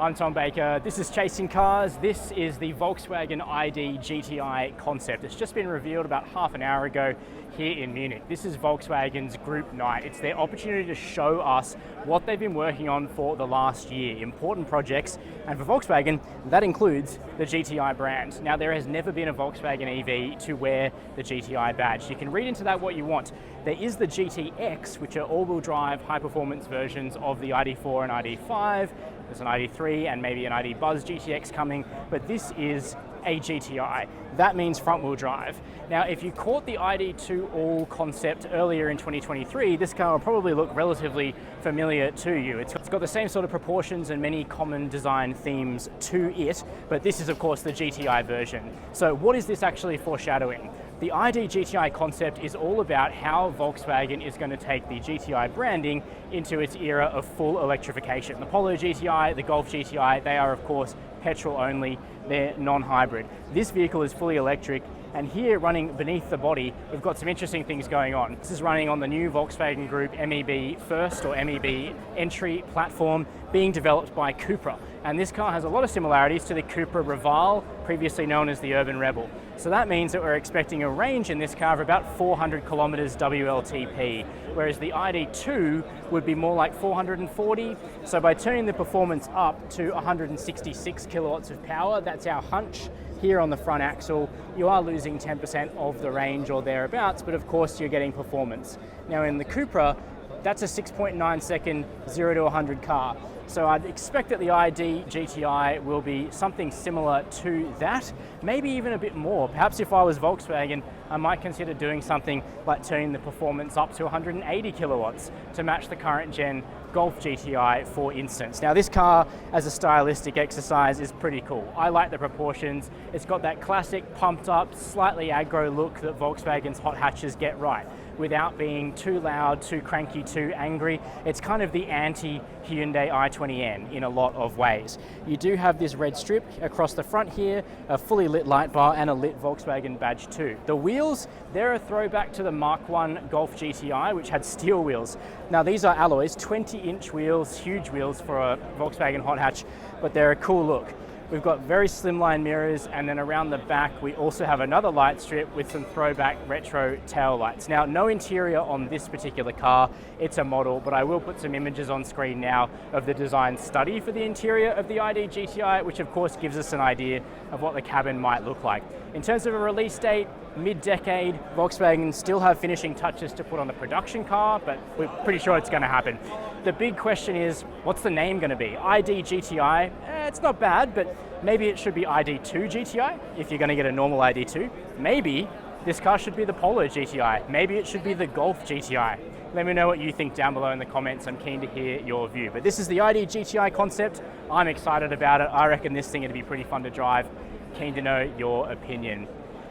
I'm Tom Baker, this is Chasing Cars. This is the Volkswagen ID GTI Concept. It's just been revealed about half an hour ago here in Munich. This is Volkswagen's group night. It's their opportunity to show us what they've been working on for the last year, important projects, and for Volkswagen, that includes the GTI brand. Now, there has never been a Volkswagen EV to wear the GTI badge. You can read into that what you want. There is the GTX, which are all-wheel drive, high-performance versions of the ID4 and ID5. There's an ID3 and maybe an ID Buzz GTX coming, but this is a GTI. That means front-wheel drive. Now, if you caught the ID2 All concept earlier in 2023, this car will probably look relatively familiar to you. It's got the same sort of proportions and many common design themes to it, but this is, of course, the GTI version. So what is this actually foreshadowing? The ID GTI concept is all about how Volkswagen is going to take the GTI branding into its era of full electrification. The Polo GTI, the Golf GTI, they are of course petrol only, they're non-hybrid. This vehicle is fully electric, and here running beneath the body, we've got some interesting things going on. This is running on the new Volkswagen Group MEB First or MEB Entry platform being developed by Cupra. And this car has a lot of similarities to the Cupra Raval, previously known as the Urban Rebel. So that means that we're expecting a range in this car of about 400 kilometers WLTP, whereas the ID2 would be more like 440. So by turning the performance up to 166 kilowatts of power, that's our hunch. Here on the front axle, you are losing 10% of the range or thereabouts, but of course you're getting performance. Now in the Cupra, that's a 6.9 second 0 to 100 car. So I'd expect that the ID GTI will be something similar to that, maybe even a bit more. Perhaps if I was Volkswagen, I might consider doing something like turning the performance up to 180 kilowatts to match the current gen Golf GTI, for instance. Now this car, as a stylistic exercise, is pretty cool. I like the proportions. It's got that classic pumped up, slightly aggro look that Volkswagen's hot hatches get right, without being too loud, too cranky, too angry. It's kind of the anti-Hyundai i20N in a lot of ways. You do have this red strip across the front here, a fully lit light bar, and a lit Volkswagen badge too. The wheels, they're a throwback to the Mark 1 Golf GTI, which had steel wheels. Now these are alloys, 20-inch wheels, huge wheels for a Volkswagen hot hatch, but they're a cool look. We've got very slimline mirrors, and then around the back we also have another light strip with some throwback retro tail lights. Now, no interior on this particular car, it's a model, but I will put some images on screen now of the design study for the interior of the ID GTI, which of course gives us an idea of what the cabin might look like. In terms of a release date, mid-decade. Volkswagen still have finishing touches to put on the production car, but we're pretty sure it's going to happen. The big question is, what's the name going to be? ID GTI, it's not bad, but maybe it should be ID2 GTI if you're going to get a normal ID2. Maybe this car should be the Polo GTI. Maybe it should be the Golf GTI. Let me know what you think down below in the comments. I'm keen to hear your view. But this is the ID GTI concept. I'm excited about it. I reckon this thing would be pretty fun to drive. Keen to know your opinion.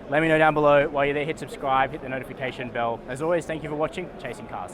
Let me know down below. While you're there, hit subscribe, hit the notification bell. As always, thank you for watching Chasing Cars.